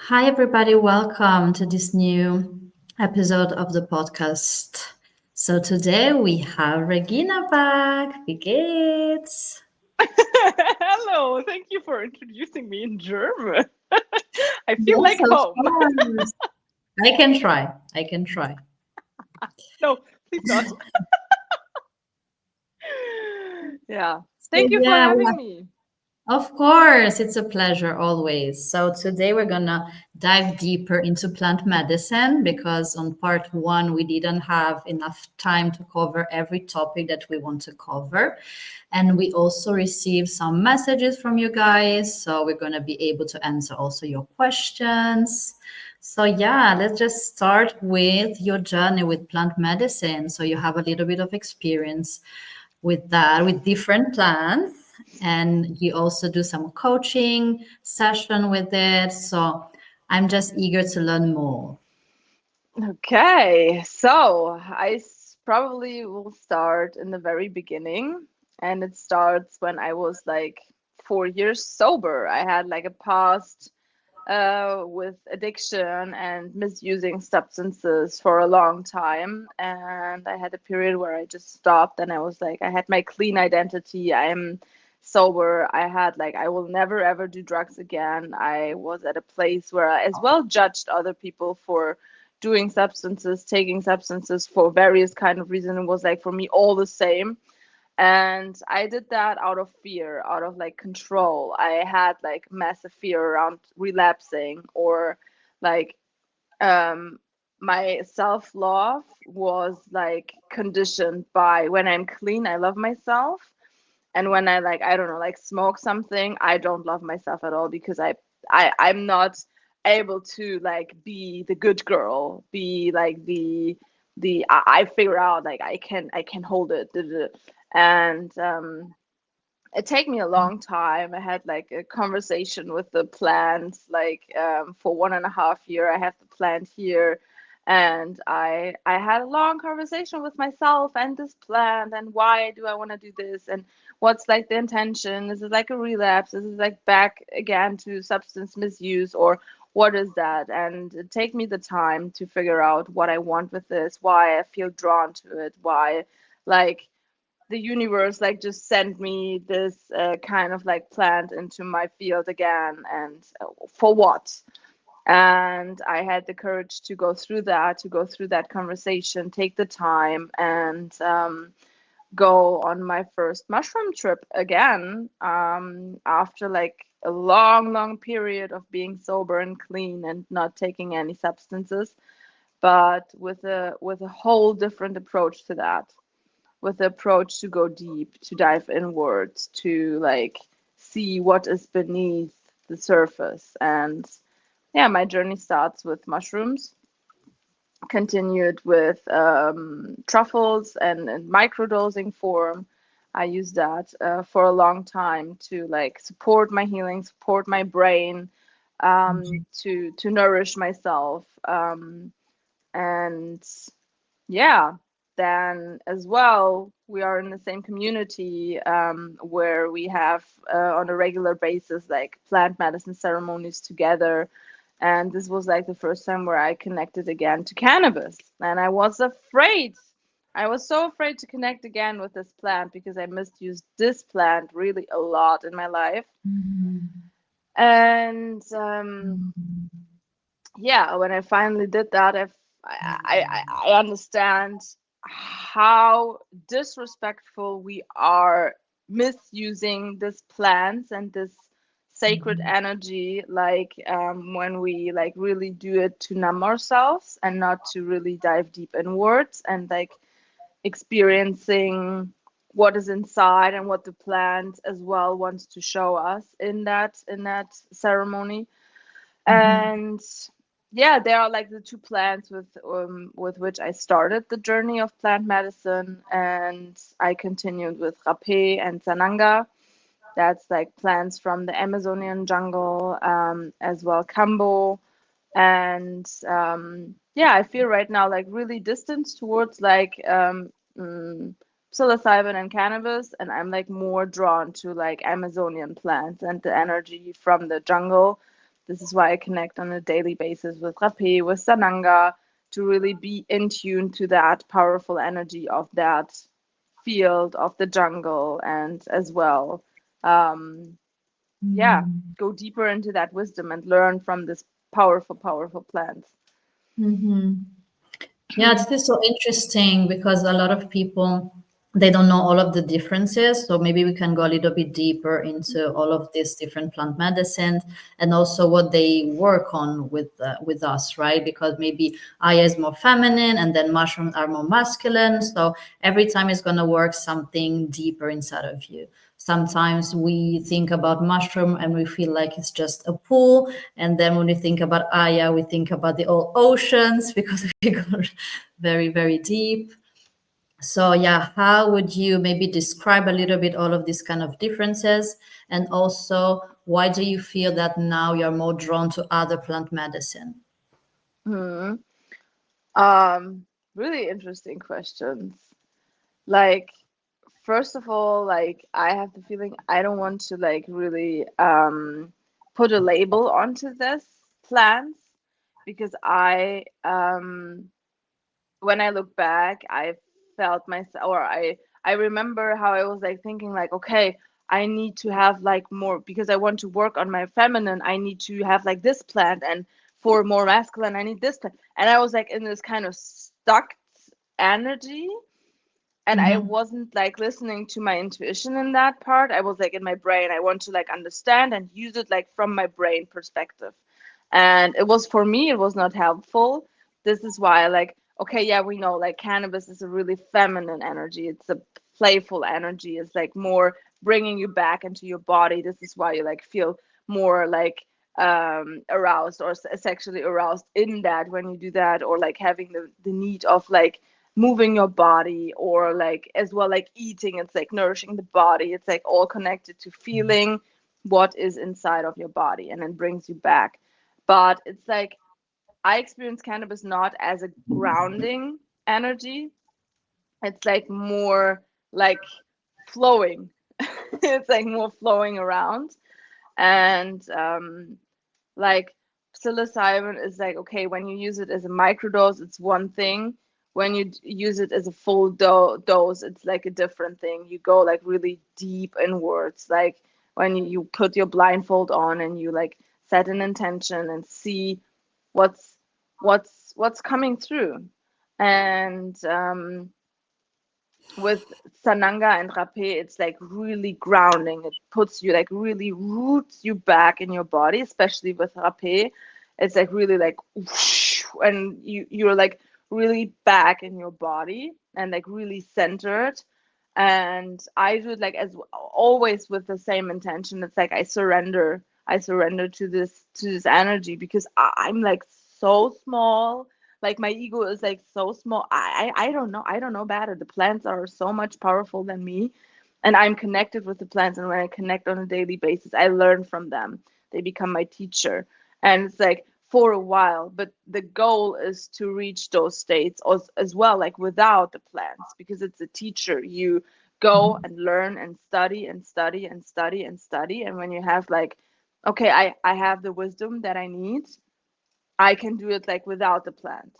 Hi, everybody. Welcome to this new episode of the podcast. So, today we have Regina back. Wie geht's? Hello, thank you for introducing me in German. I feel Yes, like of home. course. I can try. I can try. No, please not. Yeah, So, thank you for yeah, having me. of course, it's a pleasure always. So, today we're gonna dive deeper into plant medicine because on part one, we didn't have enough time to cover every topic that we want to cover. And we also received some messages from you guys. So, we're gonna be able to answer also your questions. So, yeah, let's just start with your journey with plant medicine. So, you have a little bit of experience with that, with different plants, and you also do some coaching session with it. So I'm just eager to learn more. Okay, so probably will start in the very beginning, and it starts when I was like 4 years sober. I had like a past with addiction and misusing substances for a long time. And I had a period where I just stopped and I was like, I had my clean identity. I'm sober. I had like, I will never ever do drugs again. I was at a place where I as well judged other people for doing substances, taking substances for various kind of reasons. It was like for me all the same, and I did that out of fear, out of like control. I had like massive fear around relapsing, or like um my self-love was like conditioned by when I'm clean, I love myself. And when I like, I don't know, like smoke something, I don't love myself at all because I'm not able to like be the good girl, be like I figure out like I can hold it. And it take me a long time. I had like a conversation with the plant, like for 1.5 year. I have the plant here, and I had a long conversation with myself and this plant, and why do I want to do this, and what's like the intention? Is it like a relapse? Is it like back again to substance misuse, or what is that? And it take me the time to figure out what I want with this, why I feel drawn to it, why like the universe like just sent me this kind of like plant into my field again, and for what? And I had the courage to go through that, conversation, take the time, and go on my first mushroom trip again, after like a long period of being sober and clean and not taking any substances, but with a whole different approach to that, with the approach to go deep, to dive inwards, to like see what is beneath the surface. And yeah, my journey starts with mushrooms, continued with truffles and microdosing form. I use that for a long time to like support my healing, support my brain, to nourish myself, and yeah, then as well, we are in the same community, where we have on a regular basis like plant medicine ceremonies together. And this was like the first time where I connected again to cannabis. And I was afraid. I was so afraid to connect again with this plant because I misused this plant really a lot in my life. And yeah, when I finally did that, I understand how disrespectful we are misusing this plants and this sacred energy, like when we like really do it to numb ourselves and not to really dive deep inwards and like experiencing what is inside and what the plant as well wants to show us in that ceremony. And yeah, there are like the two plants with which I started the journey of plant medicine, and I continued with rapé and sananga. That's like plants from the Amazonian jungle, as well kambo. And yeah, I feel right now like really distant towards like psilocybin and cannabis, and I'm like more drawn to like Amazonian plants and the energy from the jungle, This is why I connect on a daily basis with Rapé, with Sananga, to really be in tune to that powerful energy of that field of the jungle, and as well, um, yeah, Mm. go deeper into that wisdom and learn from this powerful, powerful plants. Mhm. Yeah, this is so interesting because a lot of people they don't know all of the differences. So maybe we can go a little bit deeper into all of these different plant medicines and also what they work on with us, right? Because maybe Aya is more feminine and then mushrooms are more masculine. So every time it's gonna work something deeper inside of you. Sometimes we think about mushroom and we feel like it's just a pool. And then when we think about Aya, we think about the old oceans because we go very, very deep. So yeah, how would you maybe describe a little bit all of these kind of differences? And also, why do you feel that now you're more drawn to other plant medicine? Hmm. Really interesting questions. Like, first of all, like I have the feeling I don't want to like really put a label onto this plants, because when I look back, I felt myself, or I remember how I was like thinking like, okay, I need to have like more, because I want to work on my feminine. I need to have like this plant, and for more masculine, I need this plant. And I was like in this kind of stuck energy, and I Mm-hmm. wasn't like listening to my intuition in that part. I was like in my brain. I want to like understand and use it like from my brain perspective. And it was, for me, it was not helpful. This is why, like, okay, yeah, we know like cannabis is a really feminine energy. It's a playful energy. It's like more bringing you back into your body. This is why you like feel more like aroused or sexually aroused in that when you do that, or like having the need of like moving your body, or like as well like eating. It's like nourishing the body. It's like all connected to feeling what is inside of your body, and then brings you back. But it's like I experience cannabis not as a grounding energy. It's like more like flowing. It's like more flowing around. And like psilocybin is like, okay, when you use it as a microdose, it's one thing. When you use it as a full dose, it's like a different thing. You go like really deep inwards, like when you put your blindfold on and you like set an intention and see what's what's coming through. And with Sananga and Rapé, it's like really grounding. It puts you like really roots you back in your body, especially with Rapé. It's like really like whoosh, and you're like really back in your body and like really centered. And I do it like as always with the same intention. It's like I surrender. I surrender to this energy, because I'm like so small, like my ego is like so small. I don't know. I don't know better. The plants are so much powerful than me. And I'm connected with the plants. And when I connect on a daily basis, I learn from them. They become my teacher. And it's like for a while, but the goal is to reach those states as well, like without the plants, because it's a teacher. You go and learn and study and study and study and study. And when you have like, okay, I have the wisdom that I need, I can do it like without the plant.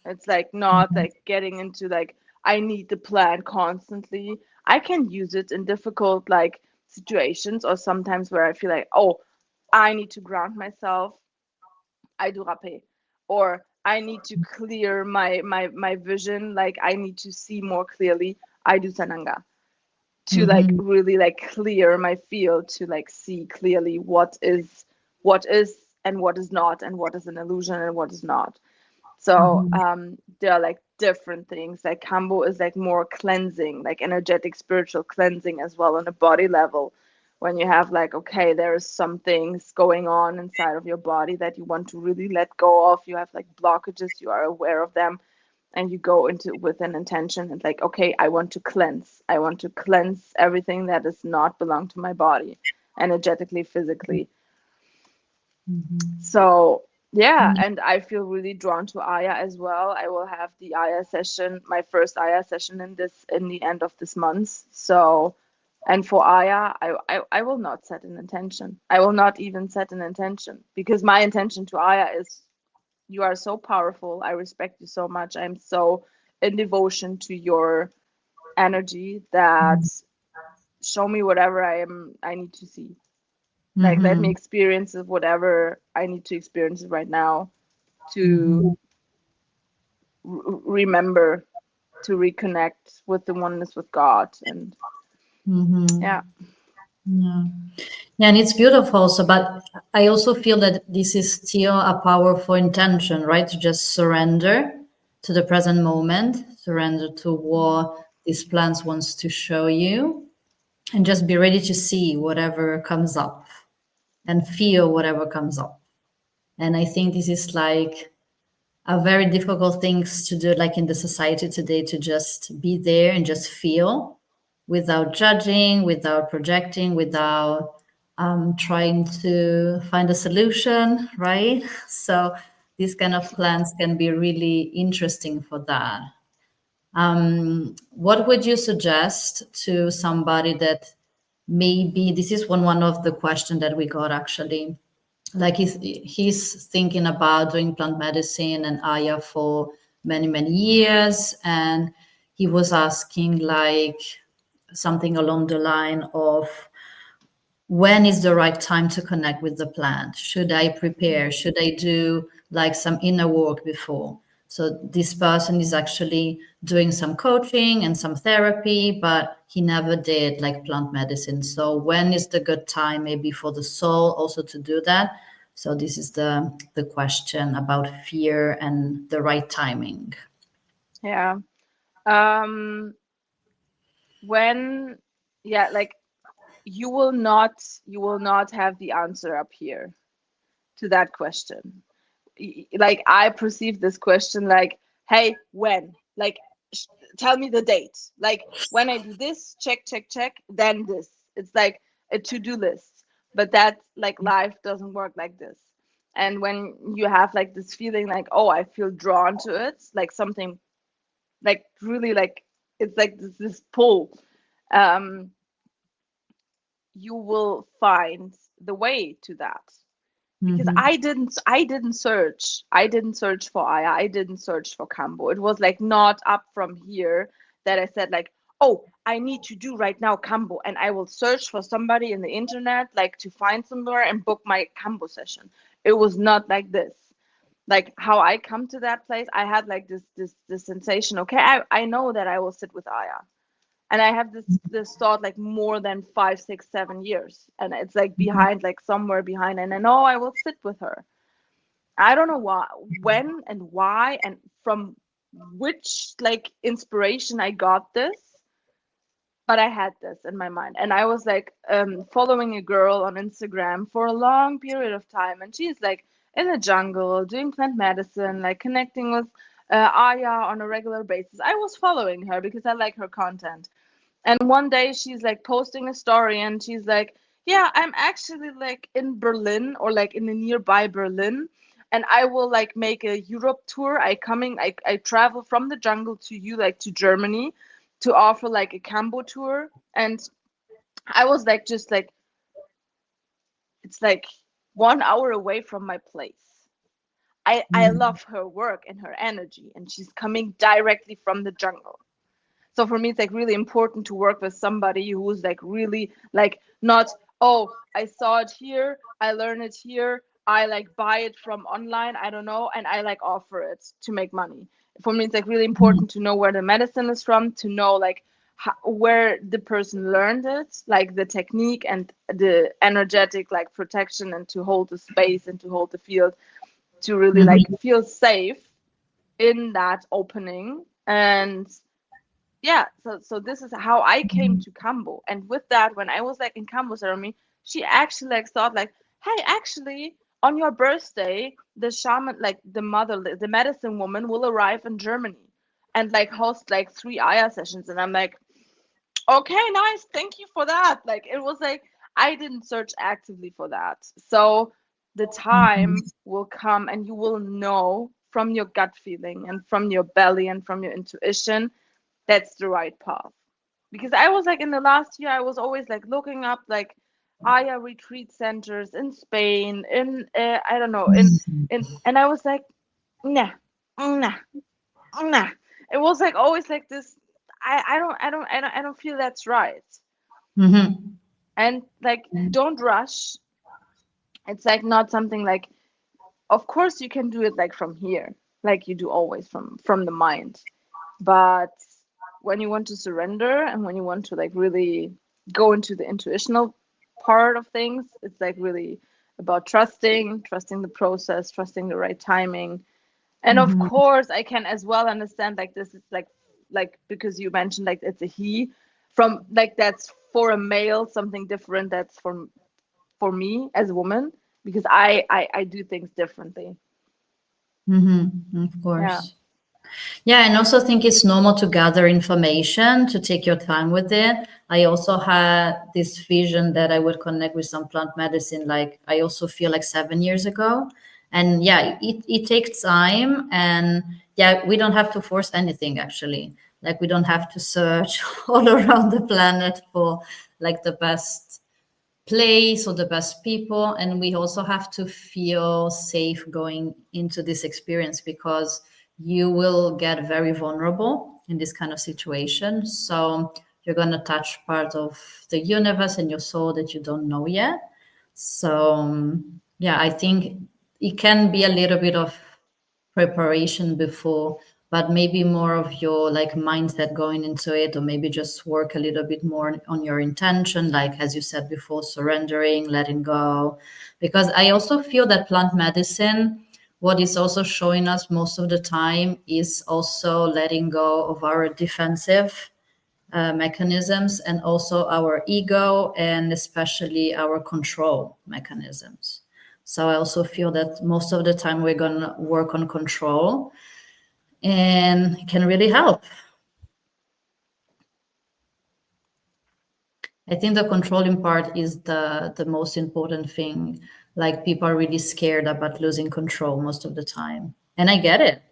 It's like not like getting into like I need the plant constantly. I can use it in difficult like situations, or sometimes where I feel like, oh, I need to ground myself. I do rapé. Or I need to clear my vision, like I need to see more clearly. I do sananga to like Mm-hmm. really like clear my field, to like see clearly what is and what is not, and what is an illusion and what is not. So Mm-hmm. there are like different things. Like Kambo is like more cleansing, like energetic, spiritual cleansing as well on a body level. When you have like, okay, there is some things going on inside of your body that you want to really let go of. You have like blockages, you are aware of them, and you go into with an intention and like, okay, I want to cleanse. I want to cleanse everything that does not belong to my body, energetically, physically. Mm-hmm. So yeah, and I feel really drawn to Aya as well. I will have the Aya session, my first Aya session in the end of this month. So And for Aya, I will not set an intention. I will not even set an intention, because my intention to Aya is, you are so powerful. I respect you so much. I'm so in devotion to your energy that show me whatever I need to see. Like, let me Mm-hmm. experience whatever I need to experience right now to Mm-hmm. remember, to reconnect with the oneness with God. And Mm-hmm. yeah. Yeah. Yeah, and it's beautiful also, but I also feel that this is still a powerful intention, right? To just surrender to the present moment, surrender to what this plant wants to show you, and just be ready to see whatever comes up and feel whatever comes up. And I think this is like a very difficult things to do, like in the society today, to just be there and just feel without judging, without projecting, without trying to find a solution, right? So these kind of plans can be really interesting for that. What would you suggest to somebody that maybe this is one of the questions that we got actually, like he's thinking about doing plant medicine and Aya for many years, and he was asking like something along the line of, when is the right time to connect with the plant? Should I prepare? Should I do like some inner work before? So this person is actually doing some coaching and some therapy, but he never did like plant medicine. So when is the good time maybe for the soul also to do that? So this is the question about fear and the right timing. Yeah. Um, when, yeah, like, you will not, you will not have the answer up here to that question. Like, I perceive this question like, hey, when? Like, tell me the date. Like, when I do this, check, then this. It's like a to-do list. But that's like, life doesn't work like this. And when you have like this feeling like, oh, I feel drawn to it, like something, like really, like, it's like this pull, um, you will find the way to that. Because Mm-hmm. I didn't search for Aya, I didn't search for Cambo. It was like not up from here that I said like, oh, I need to do right now Cambo, and I will search for somebody in the internet, like, to find somewhere and book my Cambo session. It was not like this. Like, how I come to that place, I had like this sensation, okay, I know that I will sit with Aya. And I have this thought like more than 5, 6, 7 years, and it's like behind, like somewhere behind, and I know I will sit with her. I don't know why, when and why, and from which like inspiration I got this, but I had this in my mind, and I was like following a girl on Instagram for a long period of time, and she's like in the jungle doing plant medicine, like connecting with Aya on a regular basis. I was following her because I like her content. And one day she's like posting a story and she's like, yeah, I'm actually like in Berlin, or like in the nearby Berlin. And I will like make a Europe tour. I travel from the jungle to you, like to Germany, to offer like a Cambo tour. And I was like, just like, it's like 1 hour away from my place. I love her work and her energy, and she's coming directly from the jungle. So for me, it's like really important to work with somebody who's like really like, not, oh, I saw it here, I learned it here, I like buy it from online, I don't know, and I like offer it to make money. For me, it's like really important to know where the medicine is from, to know like where the person learned it, like the technique and the energetic like protection, and to hold the space and to hold the field, to really like Mm-hmm. feel safe in that opening. And yeah, so this is how I came to Cambo. And with that, when I was like in Cambo ceremony, she actually like thought like, hey, actually on your birthday, the shaman, like the mother, the medicine woman, will arrive in Germany and like host like 3 Aya sessions. And I'm like, okay, nice, thank you for that. Like, it was like, I didn't search actively for that. So the time will come and you will know from your gut feeling and from your belly and from your intuition, that's the right path. because I was like in the last year, I was always like looking up like Aya retreat centers in Spain, in I don't know, in, and I was like, nah, nah, nah. It was like always like this. I don't feel that's right. Mm-hmm. And like, don't rush. It's like not something like, of course you can do it like from here, like you do always from the mind. But when you want to surrender and when you want to like really go into the intuitional part of things, it's like really about trusting the process, trusting the right timing. And of Mm-hmm. course, I can as well understand like this is like because you mentioned like it's a he, from like that's for a male something different that's for me as a woman, because I do things differently. Mm-hmm. Of Yeah. course. Yeah, and also think it's normal to gather information, to take your time with it. I also had this vision that I would connect with some plant medicine, like I also feel like 7 years ago. And yeah, it takes time. And yeah, we don't have to force anything actually. Like we don't have to search all around the planet for like the best place or the best people. And we also have to feel safe going into this experience because you will get very vulnerable in this kind of situation. So you're going to touch part of the universe and your soul that you don't know yet. So yeah, I think it can be a little bit of preparation before, but maybe more of your like mindset going into it, or maybe just work a little bit more on your intention, like as you said before, surrendering, letting go. Because I also feel that plant medicine, what is also showing us most of the time is also letting go of our defensive mechanisms and also our ego and especially our control mechanisms. So I also feel that most of the time we're going to work on control and it can really help. I think the controlling part is the most important thing. Like people are really scared about losing control most of the time. And I get it.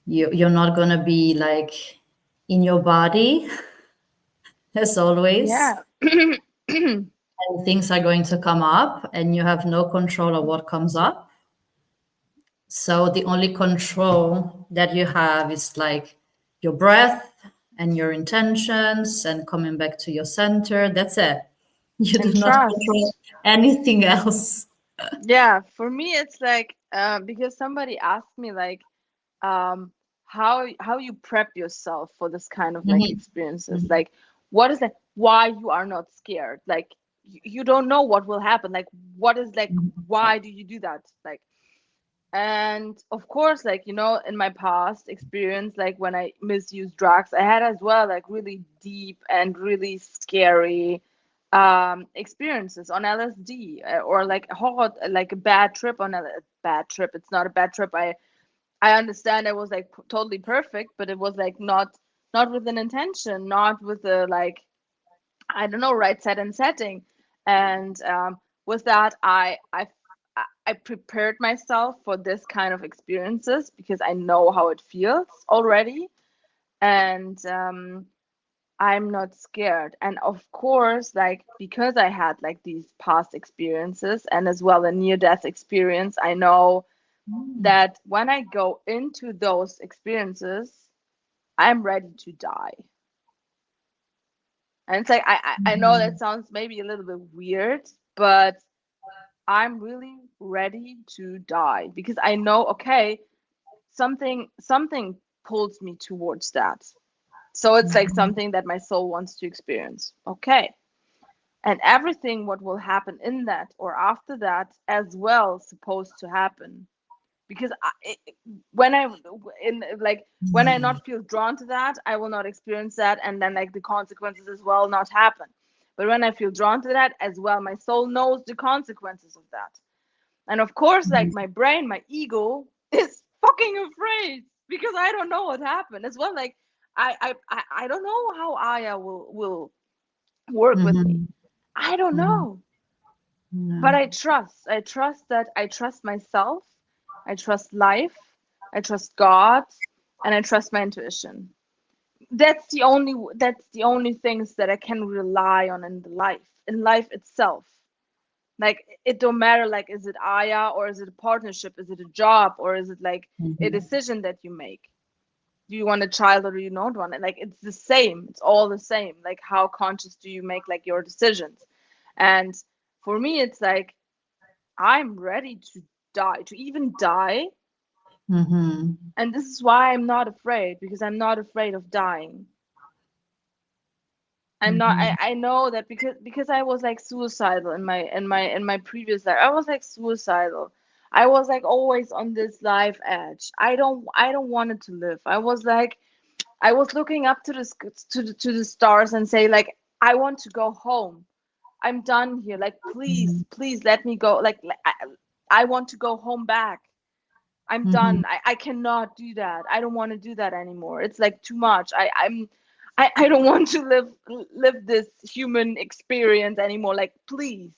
You're not going to be like in your body as always. Yeah. And things are going to come up and you have no control of what comes up. So the only control that you have is like your breath and your intentions and coming back to your center. That's it. You do And not control trust. anything else. Yeah, for me it's like because somebody asked me like um how you prep yourself for this kind of like Mhm, experiences, mhm, like what is that, why you are not scared, like you don't know what will happen, like what is like, mhm, why do you do that, like. And of course, like, in my past experience, like when I misused drugs, I had as well like really deep and really scary experiences on LSD, or like a hot, like a bad trip on a bad trip. It's not a bad trip. I understand it was like totally perfect, but it was like not with an intention, not with the like, I don't know, right set and setting. And with that, I prepared myself for this kind of experiences because I know how it feels already, and I'm not scared. And of course, like because I had like these past experiences and as well a near-death experience, I know that when I go into those experiences, I'm ready to die. And it's like I know that mhm, sounds maybe a little bit weird, but I'm really ready to die because I know, okay, something pulls me towards that. So it's like something that my soul wants to experience. Okay. And everything what will happen in that or after that as well supposed to happen. Because when I in like when I not feel drawn to that, I will not experience that, and then like the consequences as well not happen. But when I feel drawn to that as well, my soul knows the consequences of that. And of course, like my brain, my ego is fucking afraid because I don't know what happened as well. Like I don't know how Aya will work with me. mhm, I don't mhm. know. But Yeah. I trust. I trust that I trust myself. I trust life. I trust God, and I trust my intuition. that's the only things that I can rely on in life itself. Like it don't matter, like is it Aya, or is it a partnership, is it a job, or is it like a Mhm. decision that you make? Do you want a child or do you not want it? Like it's the same, it's all the same. Like how conscious do you make like your decisions? And for me it's like I'm ready to die, to even die. Mhm. And this is why I'm not afraid, because I'm not afraid of dying. I'm not. I, Mhm. I know that because I was like suicidal in my previous life. I was like suicidal. I was like always on this life edge. I don't wanted to live. I was looking up to the stars and say like I want to go home. I'm done here. Like please, Mhm. please let me go. Like I want to go home back. I'm Mhm. done. I cannot do that. I don't want to do that anymore. It's like too much. I don't want to live this human experience anymore. Like please.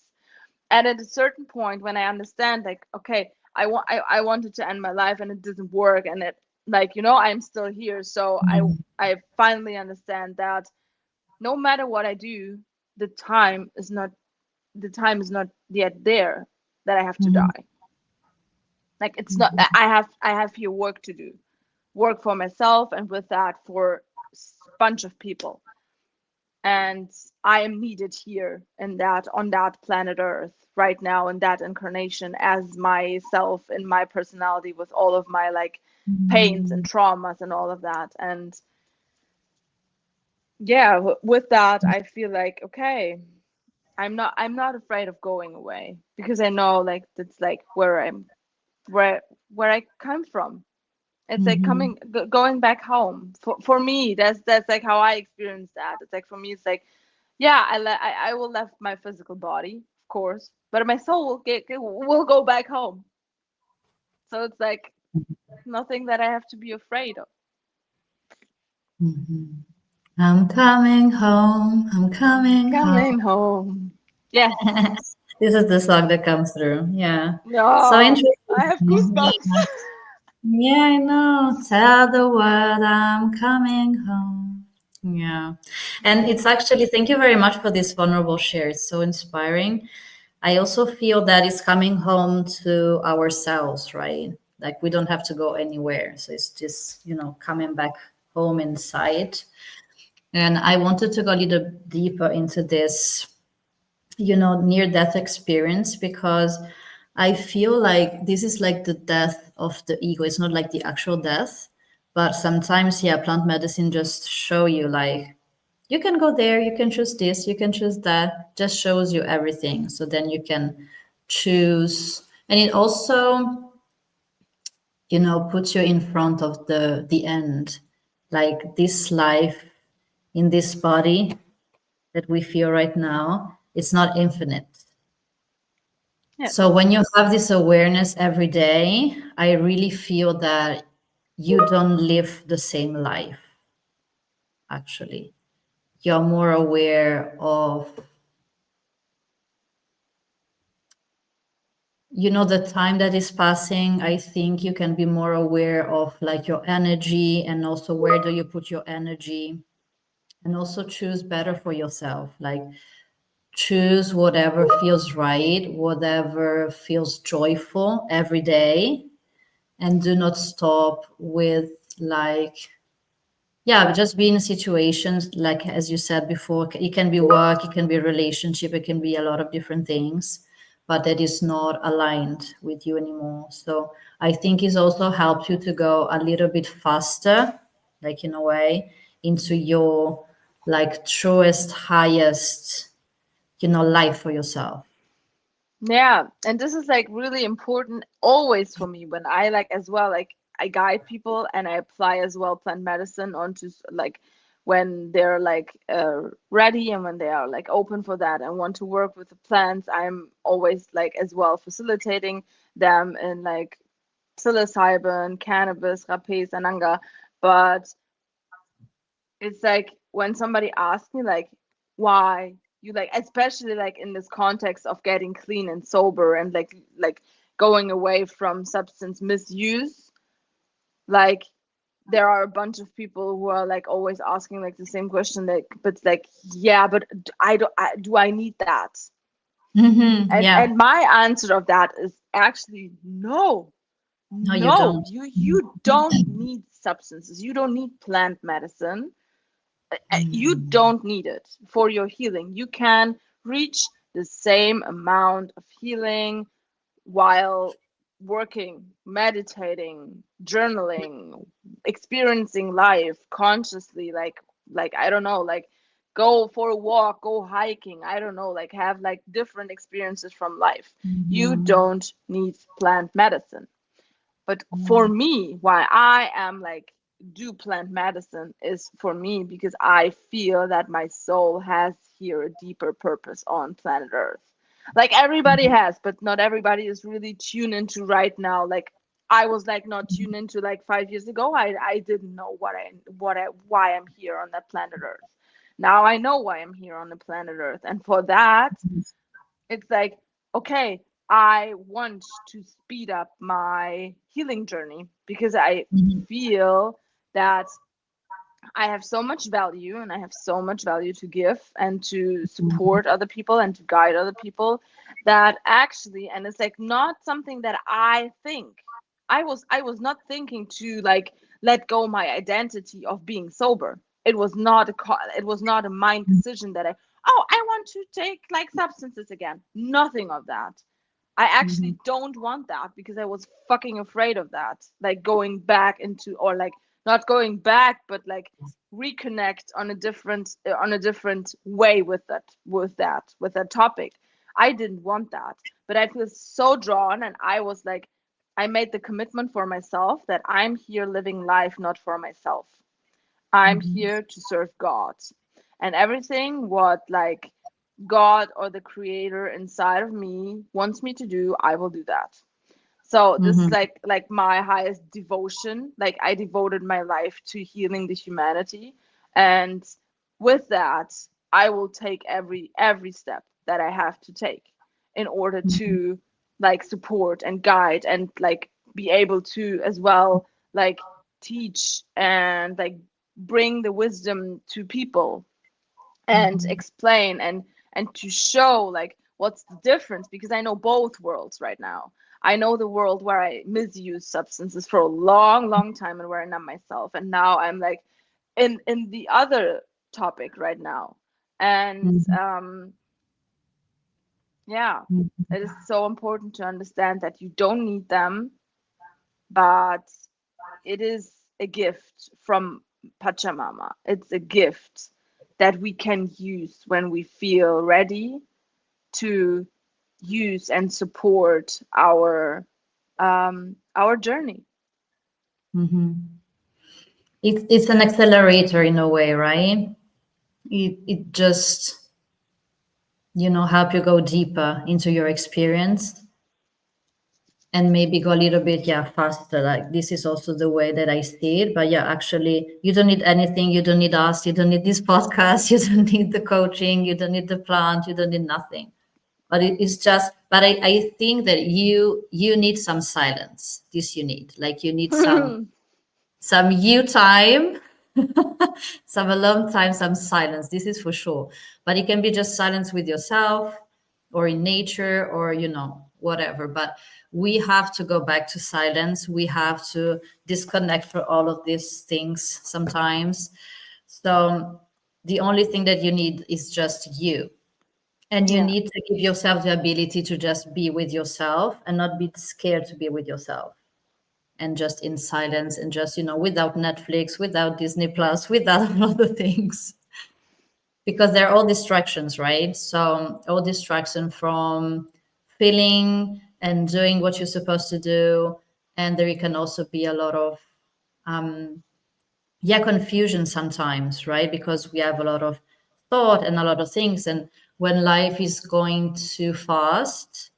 And at a certain point when I understand like okay, I wanted to end my life and it didn't work, and it like I'm still here. So Mhm. I finally understand that no matter what I do, the time is not the time is not yet there that I have to Mhm. die. Like it's not. Mhm. I have here work to do, work for myself, and with that for a bunch of people. And I am needed here in that on that planet Earth right now in that incarnation as myself in my personality with all of my like pains and Mhm. traumas and all of that. And yeah, with that I feel like okay, I'm not afraid of going away because I know like that's like where I come from. It's like Mhm. going back home. For me, that's like how I experience that. It's like for me, it's like, yeah, I will left my physical body, of course, but my soul will go back home. So it's like nothing that I have to be afraid of. Mhm. I'm coming home. I'm I'm coming home. coming home. Yes. This is the song that comes through. Yeah. So No, I have interesting. goosebumps. Yeah, I know. Tell the world I'm coming home. Yeah. And it's actually, thank you very much for this vulnerable share. It's so inspiring. I also feel that it's coming home to ourselves, right? Like we don't have to go anywhere. So it's just, coming back home inside. And I wanted to go a little deeper into this, near death experience because I feel like this is like the death of the ego. It's not like the actual death, but sometimes, yeah, plant medicine just show you like you can go there, you can choose this, you can choose that, just shows you everything. So then you can choose. And it also, puts you in front of the end. Like this life in this body that we feel right now, it's not infinite. So Yes. when you have this awareness every day, I really feel that you don't live the same life, actually. You're more aware of, the time that is passing. I think you can be more aware of like your energy and also where do you put your energy and also choose better for yourself. Like choose whatever feels right, whatever feels joyful every day, and do not stop with like yeah, but just be in situations like as you said before, it can be work, it can be relationship, it can be a lot of different things, but that is not aligned with you anymore. So I think it's also helped you to go a little bit faster, like in a way, into your like truest, highest, life for yourself. Yeah, and this is like really important always for me when I like as well like I guide people and I apply as well plant medicine onto like when they're like ready and when they are like open for that and want to work with the plants. I'm always like as well facilitating them in like psilocybin, cannabis, rapé, sananga. But it's like when somebody asks me like why you like, especially like in this context of getting clean and sober and like going away from substance misuse, like there are a bunch of people who are like always asking like the same question, like, but like, yeah, but do I need that? Yeah. And my answer of that is actually no. No, you No, don't. you don't need substances. You don't need plant medicine. You Mhm. don't need it for your healing. You can reach the same amount of healing while working, meditating, journaling, experiencing life consciously, like I don't know, like go for a walk, go hiking, I don't know, like have like different experiences from life. You Mhm. don't need plant medicine. But for Yeah. me, why I am like do plant medicine is for me because I feel that my soul has here a deeper purpose on planet Earth. Like everybody Mhm. has, but not everybody is really tuned into right now. Like I was like not tuned into like 5 years ago. I didn't know why I'm here on that planet Earth. Now I know why I'm here on the planet Earth, and for that it's like, okay, I want to speed up my healing journey because I Mhm. feel that I have so much value and I have so much value to give and to Mhm. support other people and to guide other people that actually, and it's like not something that I think. I was not thinking to like let go my identity of being sober. It was not a mind decision that I want to take like substances again. Nothing of that. I Mhm. actually don't want that because I was fucking afraid of that. Like going back into, or like not going back, but like reconnect on a different way with that topic. I didn't want that, but I feel so drawn, and I was like, I made the commitment for myself that I'm here living life not for myself. I'm Mhm. here to serve God. And everything what like God or the creator inside of me wants me to do, I will do that. So this is Mhm. like my highest devotion. Like I devoted my life to healing the humanity. And with that, I will take every step that I have to take in order Mhm. to like support and guide and like be able to as well like teach and like bring the wisdom to people and Mhm. explain and to show like what's the difference, because I know both worlds right now. I know the world where I misuse substances for a long time and where I numb myself, and now I'm like in the other topic right now. And Mhm. yeah, Mhm. it is so important to understand that you don't need them, but it is a gift from Pachamama. It's a gift that we can use when we feel ready to use and support our journey. Mhm. It's an accelerator in a way, right? It just, help you go deeper into your experience and maybe go a little bit, yeah, faster. Like this is also the way that I see it. But yeah, actually, you don't need anything. You don't need us. You don't need this podcast. You don't need the coaching. You don't need the plant. You don't need nothing. But it's just. But I think that you need some silence. This you need. Like you need some you time, some alone time, some silence. This is for sure. But it can be just silence with yourself or in nature or, whatever. But we have to go back to silence. We have to disconnect for all of these things sometimes. So the only thing that you need is just you. And you Yeah, need to give yourself the ability to just be with yourself and not be scared to be with yourself and just in silence and just without Netflix, without Disney Plus, without all the things, because they're all distractions, right? So all distraction from feeling and doing what you're supposed to do. And there can also be a lot of yeah, confusion sometimes, right? Because we have a lot of thought and a lot of things, and when life is going too fast,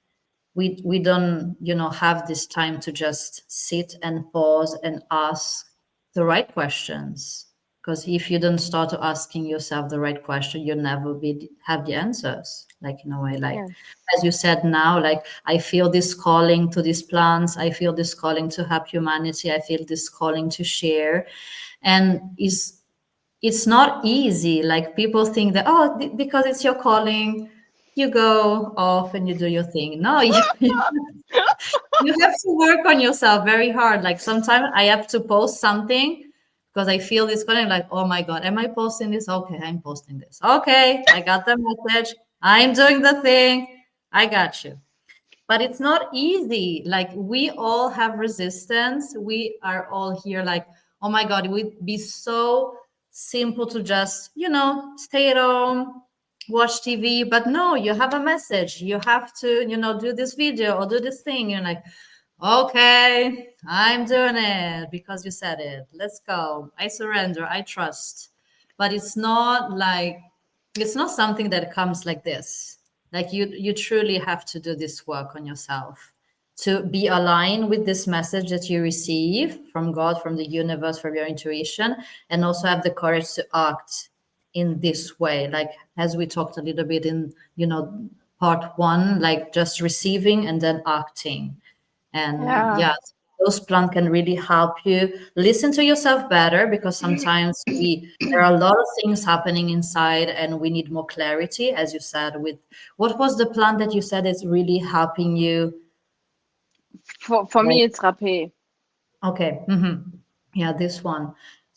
we don't have this time to just sit and pause and ask the right questions, Because if you don't start asking yourself the right question, you'll never have the answers. Like in a way, like Yes. as you said now, like I feel this calling to these plants. I feel this calling to help humanity. I feel this calling to share, and it's not easy. Like people think that because it's your calling, you go off and you do your thing. No, you have to work on yourself very hard. Like sometimes I have to post something because I feel this calling, like, oh my God, am I posting this? Okay, I'm posting this. Okay, I got the message. I'm doing the thing. I got you. But it's not easy. Like we all have resistance. We are all here like, oh my God, it would be so simple to just, stay at home, watch TV. But no, you have a message. You have to, do this video or do this thing. You're like, okay, I'm doing it because you said it. Let's go. I surrender. I trust. But it's not something that comes like this. Like you truly have to do this work on yourself to be aligned with this message that you receive from God, from the universe, from your intuition, and also have the courage to act in this way. Like as we talked a little bit in, part one, like just receiving and then acting. And Yeah. yeah, those plants can really help you listen to yourself better because sometimes there are a lot of things happening inside and we need more clarity, as you said. With what was the plant that you said is really helping you? For Like, me, it's rapé. okay, yeah, this one.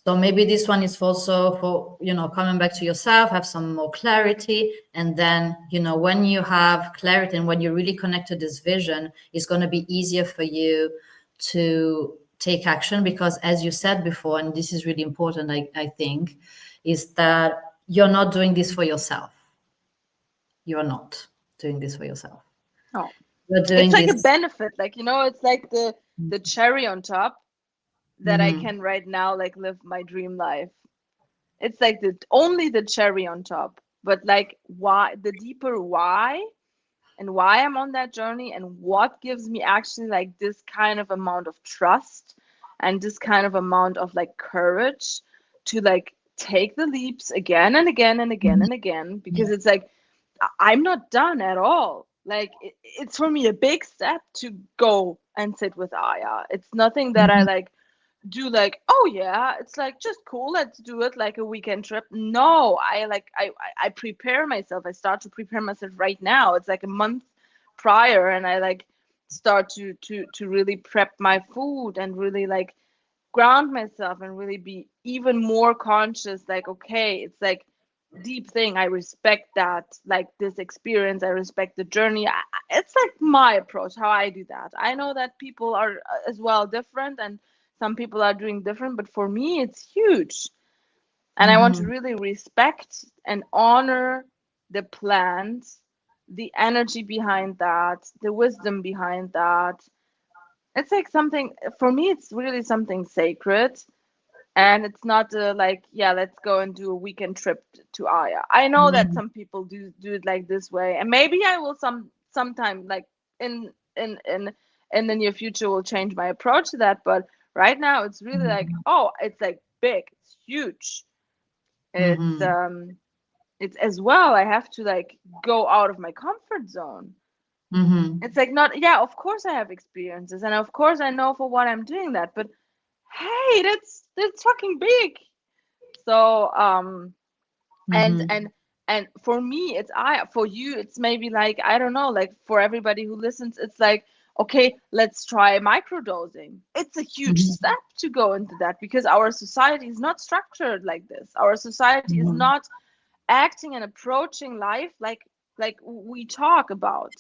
So maybe this one is also for, coming back to yourself, have some more clarity. And then, when you have clarity and when you really connect to this vision, it's going to be easier for you to take action because, as you said before, and this is really important, I think, is that you're not doing this for yourself. You're not doing this for yourself. Oh, You're it's doing like a this. benefit. Like, it's like the cherry on top that I Mhm, can right now like live my dream life. It's like the only the cherry on top. But like why the deeper why and why I'm on that journey and what gives me actually like this kind of amount of trust and this kind of amount of like courage to like take the leaps again and again and again mhm, and again because it's like I'm not done at all. Like it's for me a big step to go and sit with Aya. It's nothing that I mhm, like do like, oh yeah, it's like just cool, let's do it like a weekend trip. No, I prepare myself. I start to prepare myself right now. It's like a month prior and I like start to really prep my food and really like ground myself and really be even more conscious like okay, it's like deep thing. I respect that, like this experience. I respect the journey. It's like my approach, how I do that. I know that people are as well different, and some people are doing different, but for me, it's huge. And I want to mhm, really respect and honor the plans, the energy behind that, the wisdom behind that. It's like something, for me, it's really something sacred and it's not like yeah let's go and do a weekend trip to Aya. I know that mhm, some people do it like this way and maybe I will sometime like in in in in the near future will change my approach to that, but right now it's really like mhm, oh it's like big, it's huge. it's mhm, um it's as well I have to like go out of my comfort zone. mhm, It's like not yeah of course I have experiences and of course I know for what I'm doing that, but hey that's fucking big. So and mhm, and for me it's I for you it's maybe like I don't know, like for everybody who listens it's like okay let's try microdosing. It's a huge mhm, step to go into that because our society is not structured like this. Our society is mhm, not acting and approaching life like we talk about,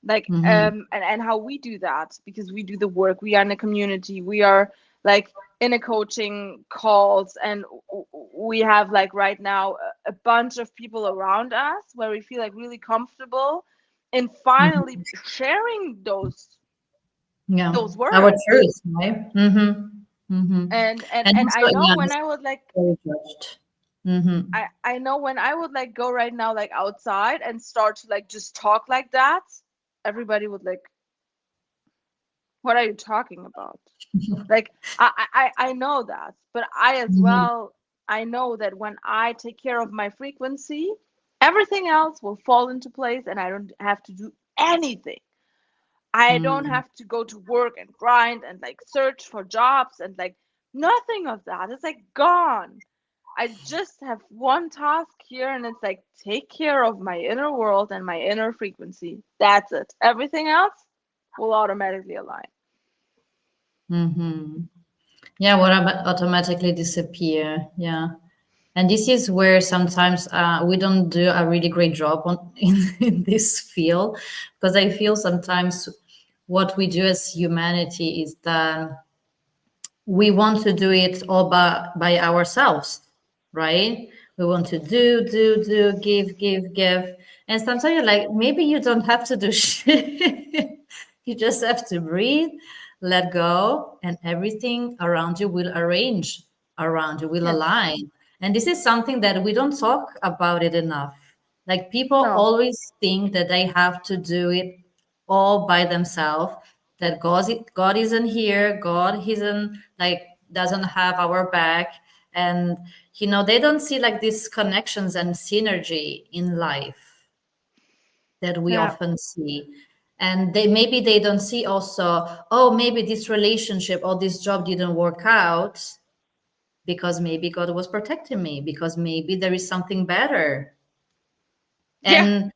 like mhm, and how we do that because we do the work, we are in a community, we are like in a coaching calls and we have like right now a bunch of people around us where we feel like really comfortable in finally mhm. sharing Yeah, those our words. truth, right? And And also, I know yeah, when it's I would like very judged. Mm-hmm. I know when I would like go right now like outside and start to like just talk like that, everybody would like what are you talking about? Like I know that, but I as Mm-hmm. well. I know that when I take care of my frequency, everything else will fall into place and I don't have to do anything. I don't Mm. have to go to work and grind and like search for jobs and like nothing of that. It's like gone. I just have one task here and it's like take care of my inner world and my inner frequency. That's it. Everything else will automatically align. Mm-hmm. Yeah, what automatically disappear. Yeah. And this is where sometimes we don't do a really great job on in this field, because I feel sometimes what we do as humanity is that we want to do it all by ourselves, right? We want to do, give. And sometimes you're like, maybe you don't have to do shit. You just have to breathe, let go, and everything around you will arrange around you, will Yes. align. And this is something that we don't talk about it enough. Like people No. always think that they have to do it all by themselves, that God isn't here, God isn't like doesn't have our back. And they don't see like these connections and synergy in life that we Yeah. often see. And they don't see also, oh, maybe this relationship or this job didn't work out because maybe God was protecting me, because maybe there is something better. Yeah. And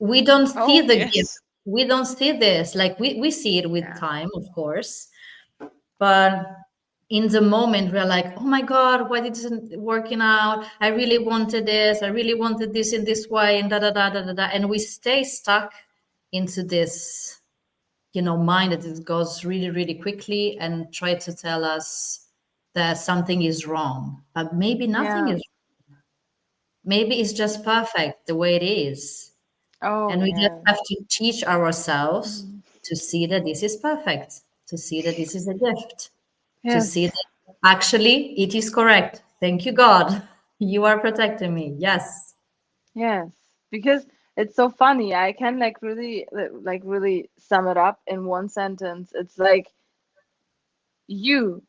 we don't see Oh, the gift. yes. We don't see this. Like we see it with Yeah. time, of course. But in the moment, we're like, oh my God, why isn't it working out? I really wanted this. I really wanted this in this way, and da da da da da da. And we stay stuck into this, mind that it goes really, really quickly and try to tell us that something is wrong. But maybe nothing Yeah. is. Maybe it's just perfect the way it is. Oh, And we just yes. have to teach ourselves Mhm. to see that this is perfect, to see that this is a gift, to see Yes. that actually it is correct. Thank you, God. You are protecting me. Yes. Yes. Because it's so funny. I can like really sum it up in one sentence. It's like your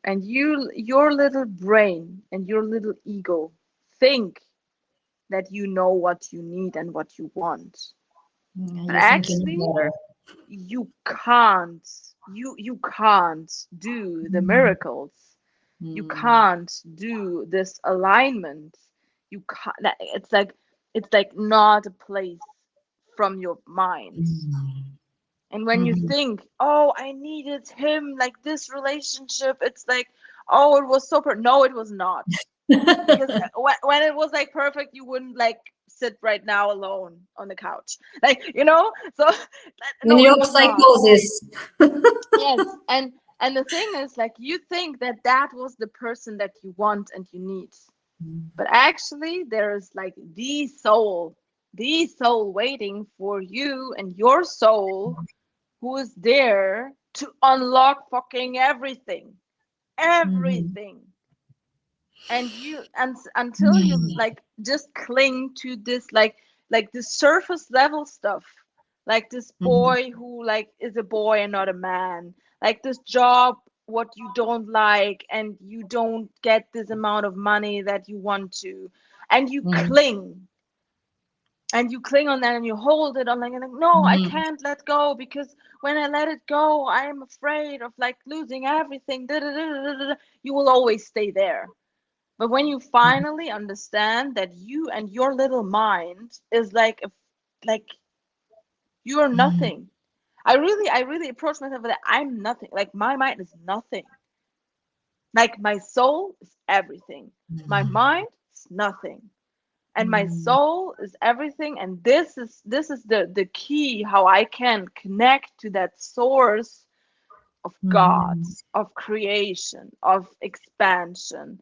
little brain and your little ego think that you know what you need and what you want. But You think you actually, know better. you can't. You can't do the miracles. You Mm, can't do this alignment. You can't. It's like not a place from your mind. And when you mhm. think, oh, I needed him, like this relationship, it's like, oh, it was so no, it was not. Because when it was like perfect, you wouldn't like sit right now alone on the couch, like So In no, it your was not. psychosis. Yes, and the thing is, like, you think that that was the person that you want and you need, but actually, there's like the soul waiting for you and your soul, who is there to unlock fucking everything, Mhm. everything. And until you like just cling to this like the surface level stuff, like this Mhm. boy who like is a boy and not a man, like this job what you don't like and you don't get this amount of money that you want to, and you Mhm. cling on that and you hold it on, like, and like, no, I Mhm. can't let go, because when I let it go I am afraid of like losing everything. You will always stay there. But when you finally understand that you and your little mind is like you are Mhm. nothing. I really approach myself that I'm nothing. Like my mind is nothing. Like my soul is everything. My mind is nothing. And my Mhm. soul is everything. And this is the key how I can connect to that source of God, Mhm. of creation, of expansion.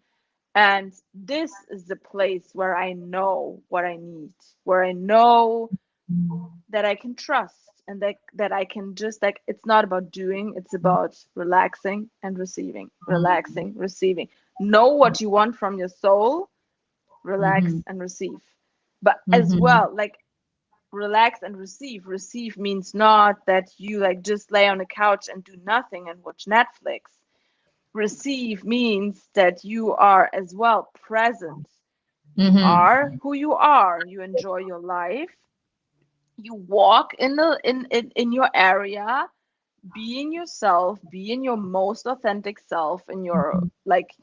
And this is the place where I know what I need, where I know that I can trust, and that I can just like, it's not about doing, it's about relaxing and receiving, relaxing, receiving. Know what you want from your soul, relax Mhm. and receive. But as Mhm. well, like, relax and receive. Receive means not that you like just lay on the couch and do nothing and watch Netflix. Receive means that you are as well present. You are Mm-hmm. who you are. You enjoy your life. You walk in your area, being yourself, being your most authentic self, in your like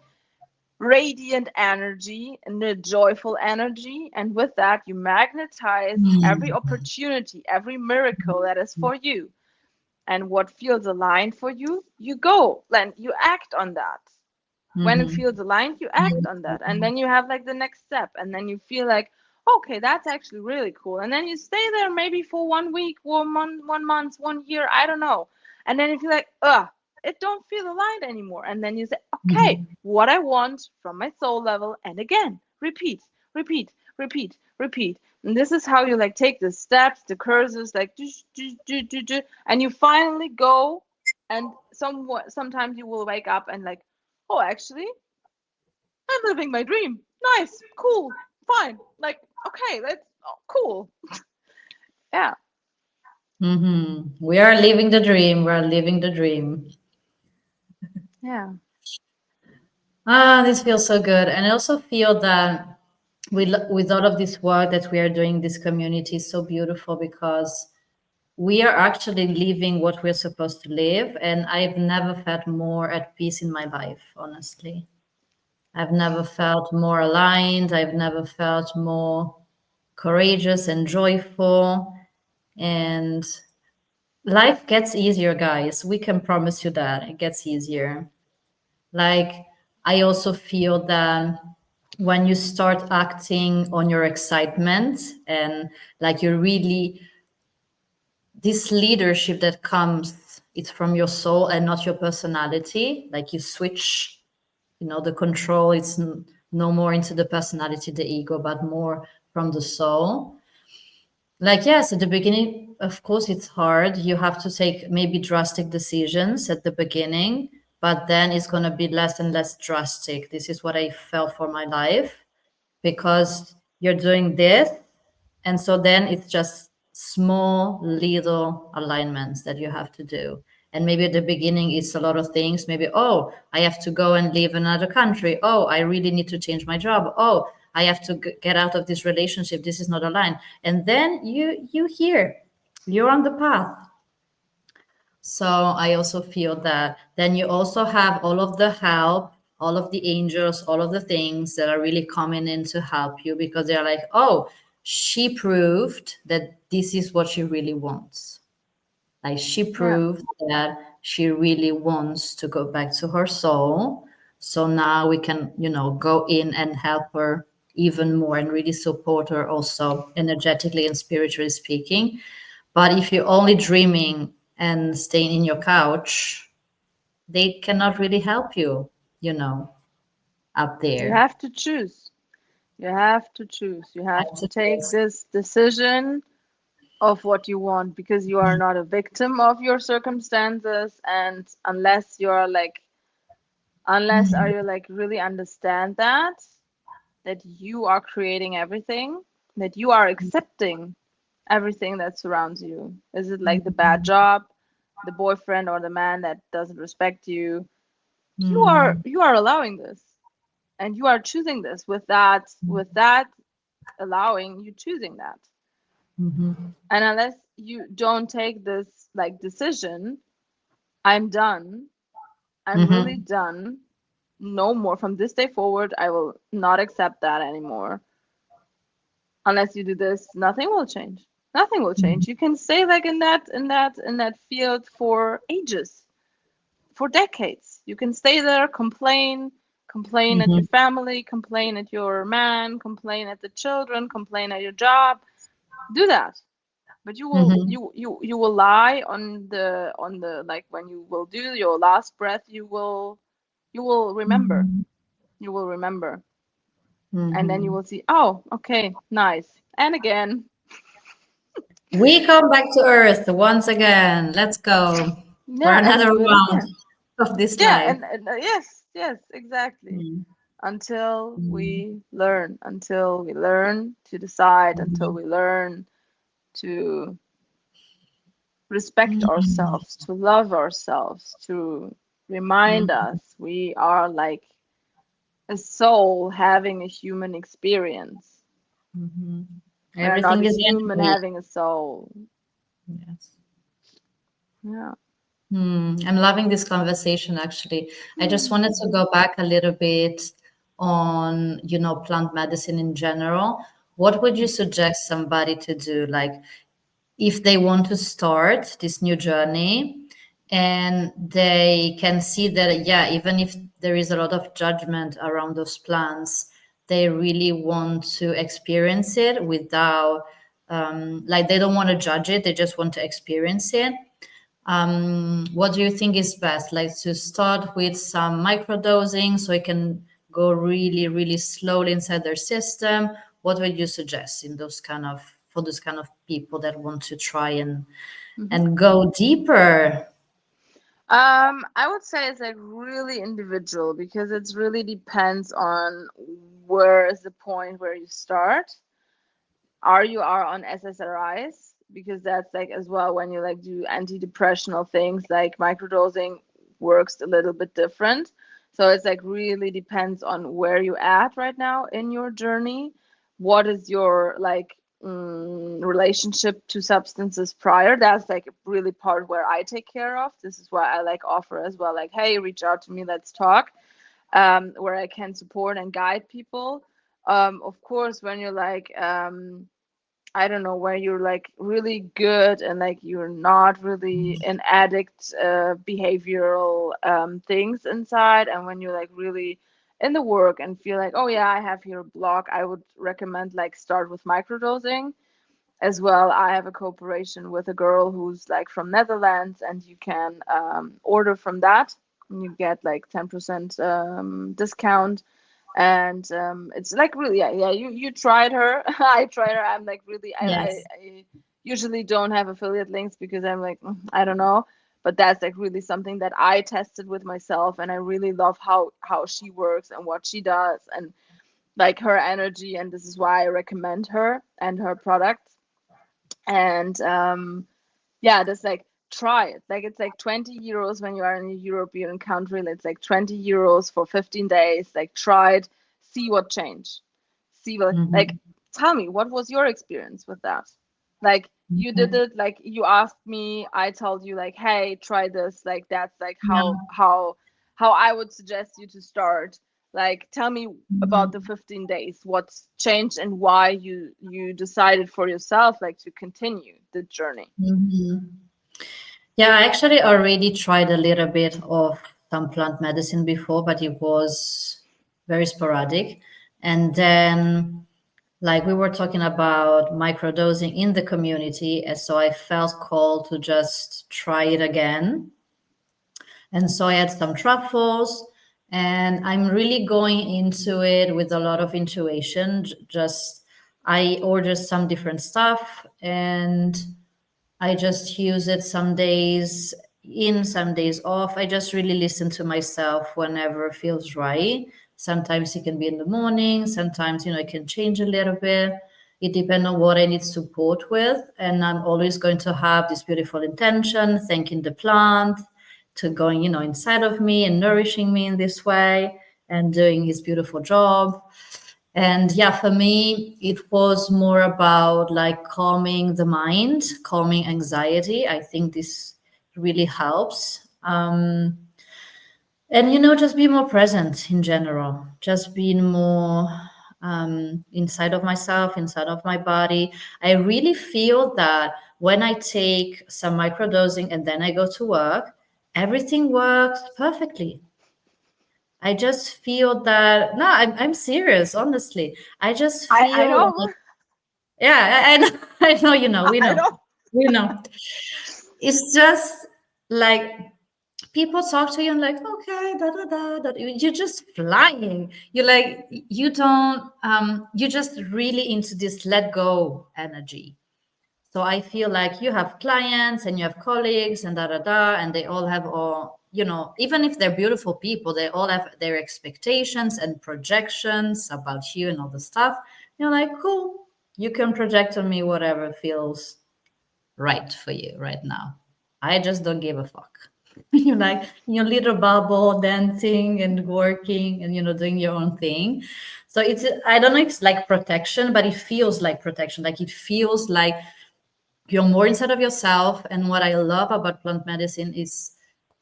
radiant energy and the joyful energy. And with that, you magnetize every opportunity, every miracle that is for you. And what feels aligned for you, you go and you act on that. When it Mm-hmm. feels aligned, you act on that. And then you have like the next step. And then you feel like, okay, that's actually really cool. And then you stay there maybe for 1 week, 1 month, 1 month, 1 year, I don't know. And then you feel like, it don't feel aligned anymore. And then you say, okay, Mm-hmm. what I want from my soul level. And again, repeat, repeat, repeat, repeat. And this is how you like take the steps, the curses, like do, do, do, do, do, and you finally go. And sometimes you will wake up and like, oh, actually, I'm living my dream. Nice, cool, fine. Like, okay, that's cool. Yeah, Mm-hmm. We are living the dream. We are living the dream. yeah, Ah, this feels so good. And I also feel that with all of this work that we are doing, this community is so beautiful because we are actually living what we're supposed to live. And I've never felt more at peace in my life, honestly. I've never felt more aligned. I've never felt more courageous and joyful. And life gets easier, guys. We can promise you that it gets easier. Like, I also feel that when you start acting on your excitement and like you really, this leadership that comes, it's from your soul and not your personality. Like you switch, the control, it's no more into the personality, the ego, but more from the soul. Like, yes, at the beginning, of course, it's hard. You have to take maybe drastic decisions at the beginning, but then it's going to be less and less drastic. This is what I felt for my life because you're doing this. And so then it's just small little alignments that you have to do. And maybe at the beginning, it's a lot of things. Maybe, oh, I have to go and live in another country. Oh, I really need to change my job. Oh, I have to get out of this relationship. This is not aligned. And then you hear, you're on the path. So I also feel that then you also have all of the help, all of the angels, all of the things that are really coming in to help you because they're like, oh, she proved that this is what she really wants. Like she yeah. proved that she really wants to go back to her soul. So now we can, go in and help her even more and really support her also energetically and spiritually speaking. But if you're only dreaming and staying in your couch, they cannot really help you, up You there. have to choose. You have to choose. You have Have to to take choose. this decision of what you want because you are not a victim of your circumstances. And unless are you like really understand that you are creating everything, that you are accepting everything that surrounds you. Is it like the bad job, the boyfriend or the man that doesn't respect you? Mm-hmm. You are allowing this and you are choosing this with that allowing you choosing that. Mm-hmm. And unless you don't take this like decision, I'm done. I'm really Mm-hmm. done. No more from this day forward. I will not accept that anymore. Unless you do this, nothing will change. Nothing will change. You can stay like in that field for ages, for decades. You can stay there, complain at your Mm-hmm. family, complain at your man, complain at the children, complain at your job. Do that. But you will Mm-hmm. you will lie on the like when you will do your last breath, you will remember. You will remember. And then you Mm-hmm. will see, oh, okay, nice. And again. We come back to Earth once again. Let's go for Yeah, and another do it round again. of this Yeah, life. and yes, yes, exactly. Mm-hmm. Until we learn, until we learn to decide, until we learn to respect Mm-hmm. ourselves, to love ourselves, to remind us we are like a soul having a human experience. Mm-hmm. We're not Everything a is human energy. having a soul. Yes. Yeah. I'm loving this conversation actually. I just wanted to Mm. go back a little bit on, plant medicine in general. What would you suggest somebody to do? Like if they want to start this new journey and they can see that, yeah, even if there is a lot of judgment around those plants, they really want to experience it without, like, they don't want to judge it, they just want to experience it. What do you think is best? Like to start with some microdosing so it can go really, really slowly inside their system. What would you suggest in those kind of for those kind of people that want to try Mhm. and go deeper? I would say it's like really individual because it's really depends on where is the point where you start. Are on SSRIs because that's like as well when you like do antidepressant things like microdosing works a little bit different. So it's like really depends on where you at right now in your journey. What is your like relationship to substances prior? That's like really part where I take care of. This is why I like offer as well like, hey, reach out to me, let's talk, where I can support and guide people. Of course, when you're like I don't know, where you're like really good and like you're not really an addict behavioral things inside, and when you're like really in the work and feel like, oh yeah, I have here a block, I would recommend like start with microdosing as well. I have a cooperation with a girl who's like from Netherlands, and you can order from that and you get like 10% discount. And it's like really, yeah, you tried her. I tried her. I'm like really, Yes. I usually don't have affiliate links because I'm like, I don't know, but that's like really something that I tested with myself, and I really love how she works and what she does and like her energy, and this is why I recommend her and her products. And yeah, just like try it. Like it's like 20 euros when you are in a European country. It's like 20 euros for 15 days. Like try it, see what changed. See what like Mhm. tell me what was your experience with that? Like you did Mhm. it, like you asked me, I told you like, hey, try this. Like that's like Yeah. how I would suggest you to start. Like tell me about the Mhm. 15 days. What's changed and why you decided for yourself like to continue the journey. Mhm. Yeah, I actually already tried a little bit of some plant medicine before, but it was very sporadic. And then, like we were talking about microdosing in the community, and so I felt called to just try it again. And so I had some truffles, and I'm really going into it with a lot of intuition. Just I ordered some different stuff, and I just use it some days in, some days off. I just really listen to myself whenever it feels right. Sometimes it can be in the morning, sometimes, it can change a little bit. It depends on what I need support with. And I'm always going to have this beautiful intention, thanking the plant to going, inside of me and nourishing me in this way and doing his beautiful job. And yeah, for me, it was more about like calming the mind, calming anxiety. I think this really helps. And, just be more present in general, just being more inside of myself, inside of my body. I really feel that when I take some microdosing and then I go to work, everything works perfectly. I just feel that, no, I'm serious, honestly. I just I feel know. like, yeah, I know, I know, we I know, know. we know. It's just like people talk to you and like, okay, da da da, da. You're just flying. You're like, you don't, you're just really into this let go energy. So I feel like you have clients and you have colleagues and da da da, and they all have all, even if they're beautiful people, they all have their expectations and projections about you and all the stuff. You're like, cool, you can project on me whatever feels right for you right now. I just don't give a fuck. You're like in your little bubble, dancing and working and doing your own thing. So it's, I don't know, it's like protection, but it feels like protection. Like it feels like you're more inside of yourself. And what I love about plant medicine is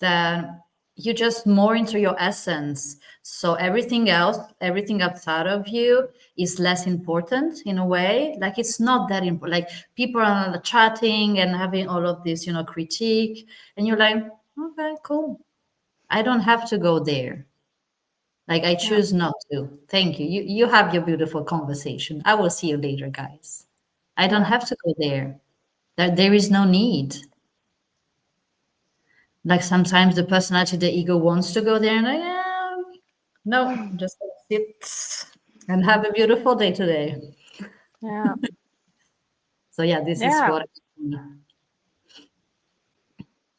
that you're just more into your essence. So everything else, everything outside of you is less important in a way. Like it's not that important. Like people are chatting and having all of this, critique, and you're like, okay, cool. I don't have to go there. Like I Yeah. choose not to. Thank you. You have your beautiful conversation. I will see you later, guys. I don't Yeah. have to go there. There is no need. Like sometimes the personality, the ego wants to go there, and no, just sit and have a beautiful day today. Yeah. So yeah, this is Yeah. what.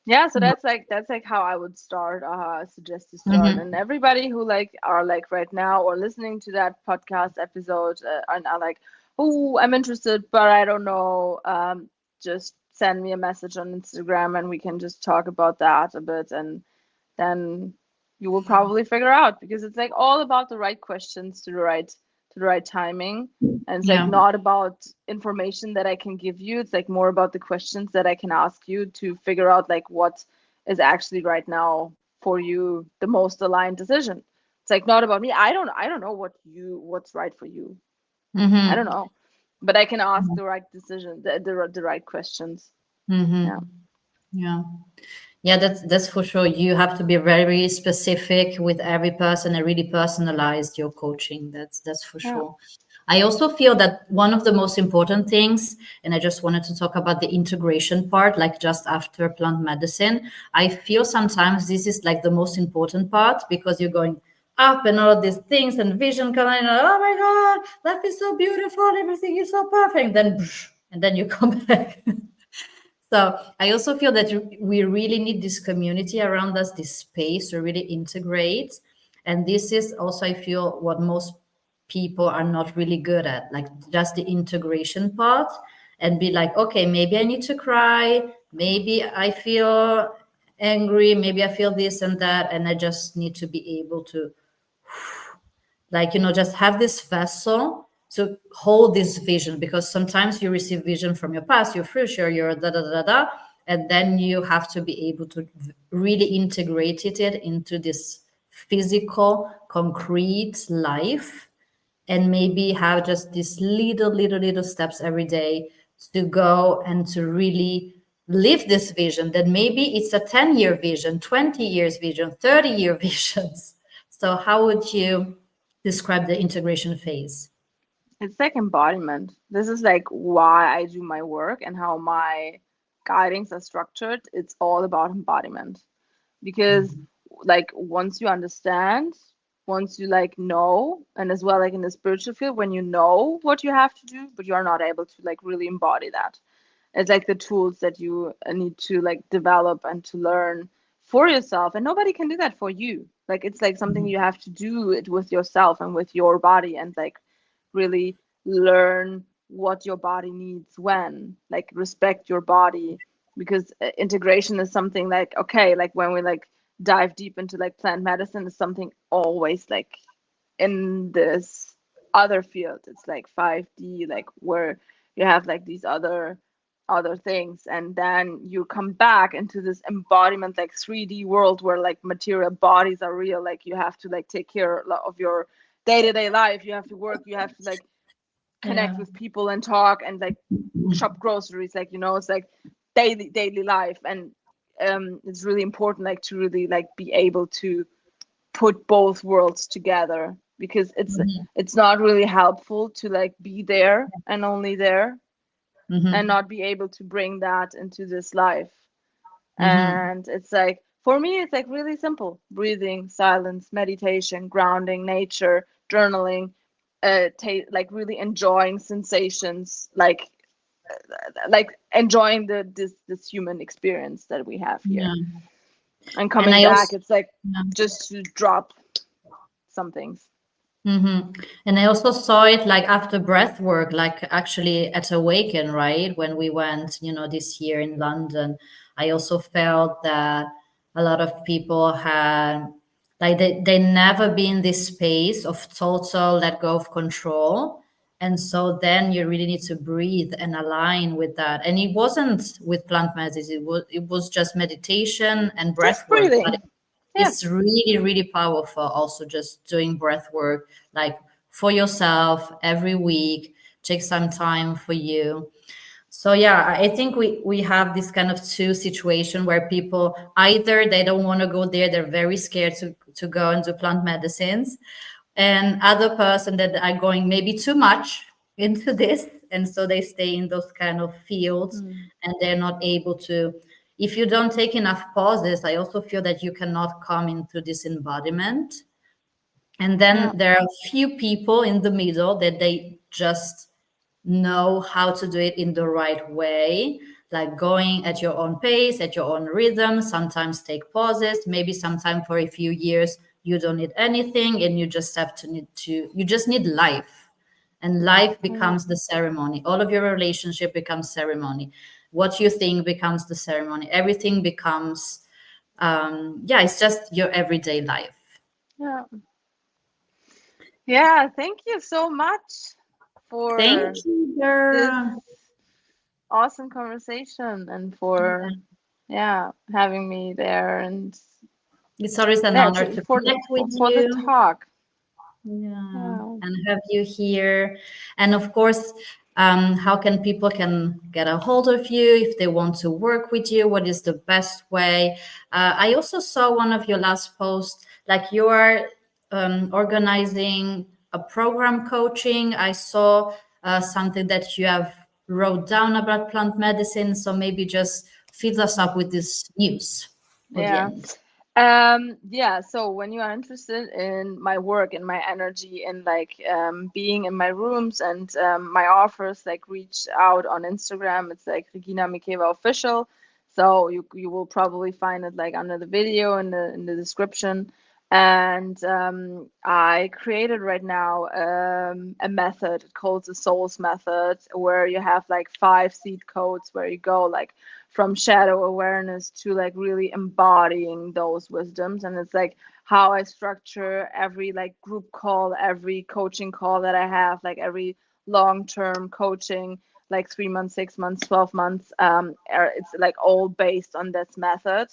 Yeah, so that's like how I would start, how I suggest to start. Mm-hmm. And everybody who like are like right now or listening to that podcast episode and are like, oh, I'm interested, but I don't know. Just send me a message on Instagram and we can just talk about that a bit, and then you will probably figure out, because it's like all about the right questions to the right timing. And it's like Yeah. not about information that I can give you. It's like more about the questions that I can ask you to figure out like what is actually right now for you the most aligned decision. It's like not about me. I don't know what's right for you. I don't Mm-hmm. know. But I can ask the right decision, the right questions. Yeah. Mm-hmm. Yeah. Yeah, that's for sure. You have to be very specific with every person and really personalize your coaching. That's for Yeah. sure. I also feel that one of the most important things, and I just wanted to talk about the integration part, like just after plant medicine. I feel sometimes this is like the most important part because you're going up and all of these things and vision coming, and oh my God, life is so beautiful, everything is so perfect. Then and then you come back. So I also feel that we really need this community around us, this space to really integrate. And this is also, I feel, what most people are not really good at, like just the integration part, and be like, okay, maybe I need to cry, maybe I feel angry, maybe I feel this and that, and I just need to be able to, like, just have this vessel to hold this vision, because sometimes you receive vision from your past, your future, your da da da da, and then you have to be able to really integrate it into this physical concrete life, and maybe have just these little steps every day to go and to really live this vision, that maybe it's a 10-year vision, 20 years vision, 30-year visions. So how would you describe the integration phase? It's like embodiment. This is like why I do my work and how my guidings are structured. It's all about embodiment. Because like once you understand, once you like know, and as well like in the spiritual field, when you know what you have to do, but you are not able to like really embody that. It's like the tools that you need to like develop and to learn for yourself, and nobody can do that for you. Like it's like something you have to do it with yourself and with your body, and like really learn what your body needs when, like respect your body. Because integration is something like, okay, like when we like dive deep into like plant medicine, is something always like in this other field. It's like 5D, like where you have like these other things, and then you come back into this embodiment like 3D world where like material bodies are real. Like you have to like take care of your day-to-day life, you have to work, you have to like connect Yeah. with people and talk and like shop groceries, like it's like daily life. And it's really important like to really like be able to put both worlds together, because Mhm. it's not really helpful to like be there and only there and Mhm. not be able to bring that into this life. Mhm. And it's like, for me it's like really simple: breathing, silence, meditation, grounding, nature, journaling, like really enjoying sensations, like enjoying this human experience that we have here, Yeah. and And coming I back. also, It's like yeah. just to drop some things. And I also saw it like after breath work, like actually at Awaken, right? When we went, this year in London, I also felt that. a lot of people had like they never be in this space of total let go of control. And so then you really need to breathe and align with that. And it wasn't with plant medicine, it was just meditation and breath Just work. But breathing. Yeah. it's really, really powerful also just doing breath work, like for yourself every week. Take some time for you. So yeah, I think we have this kind of two situation where people either they don't want to go there, they're very scared to go and do plant medicines, and other person that are going maybe too much into this, and so they stay in those kind of fields, Mm. and they're not able to. If you don't take enough pauses, I also feel that you cannot come into this embodiment. And Yeah. then there are a few people in the middle that they just know how to do it in the right way, like going at your own pace, at your own rhythm. Sometimes take pauses, maybe sometime for a few years you don't need anything, and you just have to you just need life. And life Yeah. becomes the ceremony. All of your relationship becomes ceremony. What you think becomes the ceremony. Everything becomes yeah, it's just your everyday life. Yeah. Yeah. Thank you so much Thank for you, this girl. awesome conversation and for, yeah, having me there, and It's always an yeah, honor to for connect with for the you. talk. Yeah, Yeah. and have you here. And of course, how can people can get a hold of you if they want to work with you? What is the best way? I also saw one of your last posts, like you are organizing a program coaching. I saw something that you have wrote down about plant medicine. So maybe just fill us up with this news for the Yeah. end. Yeah, so when you are interested in my work and my energy and like being in my rooms and my offers, like reach out on Instagram. It's like regina.mikheeva.official. So you will probably find it like under the video in the description. And I created right now a method called the Souls Method, where you have like 5 seed codes where you go like from shadow awareness to like really embodying those wisdoms. And it's like how I structure every like group call, every coaching call that I have, like every long-term coaching, like 3 months, 6 months, 12 months. It's like all based on this method.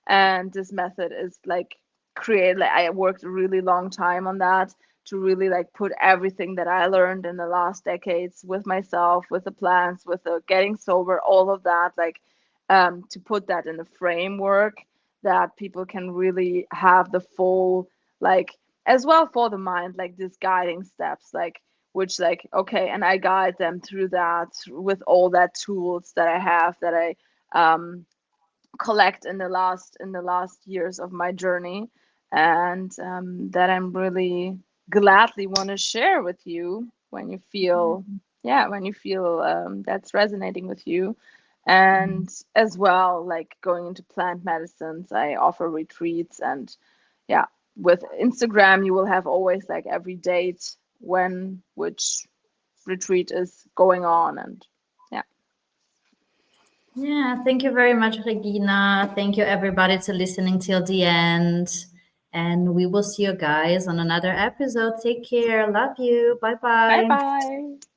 And this method is like create like I worked a really long time on that to really like put everything that I learned in the last decades with myself, with the plants, with the getting sober, all of that, like to put that in a framework that people can really have the full, like, as well for the mind, like these guiding steps, like, which like, okay, and I guide them through that with all that tools that I have that I collect in the last years of my journey, and that I'm really gladly want to share with you when you feel, yeah, when you feel that's resonating with you. And as well, like going into plant medicines, I offer retreats. And yeah, with Instagram you will have always like every date when which retreat is going on. And yeah. Yeah, thank you very much, Regina. Thank you, everybody, to listening till the end. And we will see you guys on another episode. Take care. Love you. Bye Bye bye. bye.